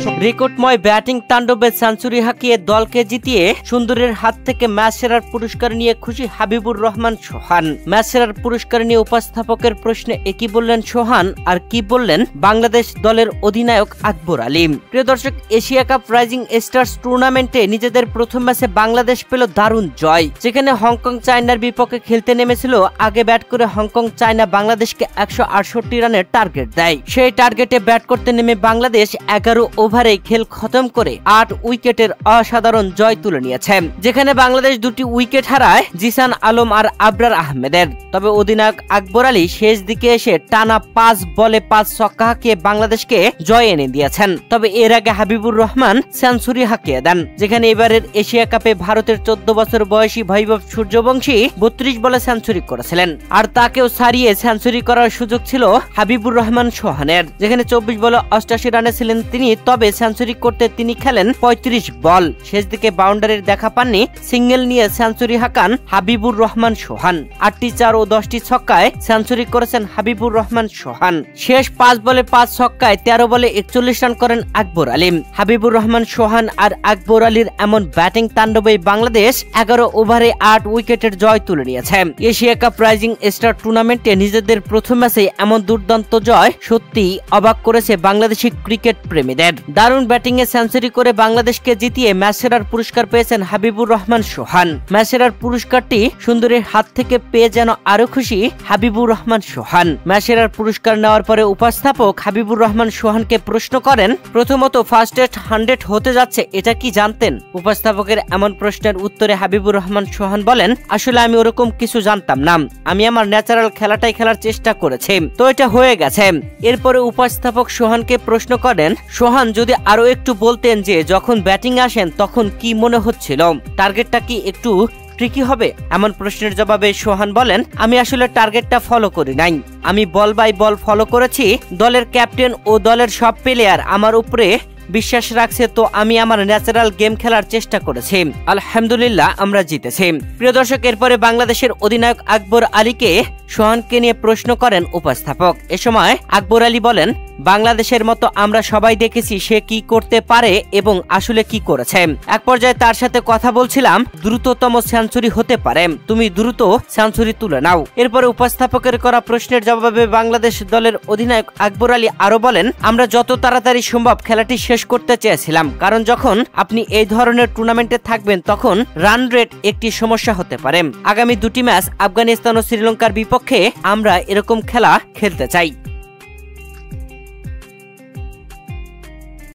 রেকর্ডময় batting তাণ্ডবে century হাঁকিয়ে দলকে জিতিয়ে সুন্দরের হাত থেকে ম্যাচ সেরার পুরস্কার নিয়ে খুশি হাবিবুর রহমান সোহান। ম্যাচ সেরার পুরস্কার নিয়ে উপস্থাপকের প্রশ্নে একই বললেন সোহান, আর কি বললেন বাংলাদেশ দলের অধিনায়ক আকবর আলী। প্রিয় দর্শক, এশিয়া কাপ রাইজিং স্টার্স টুর্নামেন্টে নিজেদের প্রথম ম্যাচে বাংলাদেশ পেল দারুণ জয়, যেখানে হংকং চায়নার বিপক্ষে খেলতে নেমেছিল। আগে ব্যাট করে হংকং চায়না বাংলাদেশকে 168 রানের টার্গেট দেয়। সেই টার্গেটে ব্যাট করতে নেমে বাংলাদেশ 11 ওভারে খেল খতম করে 8 উইকেটের অসাধারণ জয় তুলে নিয়েছে, যেখানে বাংলাদেশ 2টি উইকেট হারায় জিসান আলম আর আবরার আহমেদের। তবে অধিনায়ক আকবর আলী শেষ দিকে এসে টানা 5 বলে 5 ছক্কা হাঁকিয়ে বাংলাদেশকে জয় এনে দিয়েছেন। তবে এর আগে হাবিবুর রহমান সেঞ্চুরি হাঁকিয়ে দেন, যেখানে এবারের এশিয়া কাপে ভারতের 14 বছর বয়সী বৈভব সূর্যবংশী 32 বলে সেঞ্চুরি করেছিলেন, আর তাকেও ছাড়িয়ে সেঞ্চুরি করার সুযোগ ছিল হাবিবুর রহমান সোহানের, যেখানে 24 বলে 88 রানে ছিলেন তিনি। তবে সেঞ্চুরি করতে তিনি খেলেন 35 বল। শেষ দিকে বাউন্ডারির দেখা পাননি, সিঙ্গেল নিয়ে সেঞ্চুরি হাঁকান হাবিবুর রহমান সোহান। 8টি 4 ও 10টি ছক্কায় সেঞ্চুরি করেছেন হাবিবুর রহমান সোহান। শেষ 5 বলে 5 ছক্কায় 13 বলে 41 রান করেন আকবর আলী। হাবিবুর রহমান সোহান আর আকবর আলীর এমন ব্যাটিং তাণ্ডবে বাংলাদেশ 11 ওভারে 8 উইকেটের জয় তুলে নিয়েছে। এশিয়া কাপ রাইজিং স্টার টুর্নামেন্টে নিজেদের প্রথম ম্যাচে এমন দুর্দান্ত জয় সত্যি অবাক করেছে বাংলাদেশি ক্রিকেট প্রেমীদের। দারুণ ব্যাটিং এ সেঞ্চুরি করে বাংলাদেশকে জিতিয়ে ম্যাচ সেরার পুরস্কার পেয়েছেন হাবিবুর রহমান সোহান। ম্যাচ সেরার পুরস্কারটি সুন্দরের হাত থেকে পেয়ে যেন আরো খুশি হাবিবুর রহমান সোহান। ম্যাচ সেরার পুরস্কার নেওয়ার পরে উপস্থাপক হাবিবুর রহমান সোহানকে প্রশ্ন করেন, প্রথমত ফার্স্ট টেস্ট 100 হতে যাচ্ছে, এটা কি জানতেন? উপস্থাপকের এমন প্রশ্নের উত্তরে হাবিবুর রহমান সোহান বলেন, আসলে আমি ওরকম কিছু জানতাম না, আমি আমার ন্যাচারাল খেলাটাই খেলার চেষ্টা করেছি, তো এটা হয়ে গেছে। এরপরে উপস্থাপক সোহানকে প্রশ্ন করেন, সোহান যদি আরো একটু বলতেন যে যখন ব্যাটিং আসেন তখন কি মনে হচ্ছিল, টার্গেটটা কি একটু ট্রিকি হবে? এমন প্রশ্নের জবাবে সোহান বলেন, আমি আসলে টার্গেটটা ফলো করি নাই, আমি বল বাই বল ফলো করেছি। দলের ক্যাপ্টেন ও দলের সব প্লেয়ার আমার উপরে বিশ্বাস রাখছে, তো আমি আমার ন্যাচারাল গেম খেলার চেষ্টা করেছি। আলহামদুলিল্লাহ আমরা জিতেছি। প্রিয় দর্শক, এরপরে বাংলাদেশের অধিনায়ক আকবর আলীকে সোহানকে নিয়ে প্রশ্ন করেন উপস্থাপক। এ সময় আকবর আলী বলেন, বাংলাদেশের মতো আমরা সবাই দেখেছি সে কি করতে পারে এবং আসলে কি করেছে। এক পর্যায়ে তার সাথে কথা বলছিলাম, দ্রুততম সেঞ্চুরি হতে পারে, তুমি দ্রুত সেঞ্চুরি তুলে নাও। এরপরে উপস্থাপকের করা প্রশ্নের জবাবে বাংলাদেশ দলের অধিনায়ক আকবর আলী আরো বলেন, আমরা যত তাড়াতাড়ি সম্ভব খেলাটি শেষ করতে চেয়েছিলাম, কারণ যখন আপনি এই ধরনের টুর্নামেন্টে থাকবেন তখন রান রেট একটি সমস্যা হতে পারে। আগামী 2টি ম্যাচ আফগানিস্তান ও শ্রীলঙ্কার বিপক্ষে আমরা এরকম খেলা খেলতে চাই।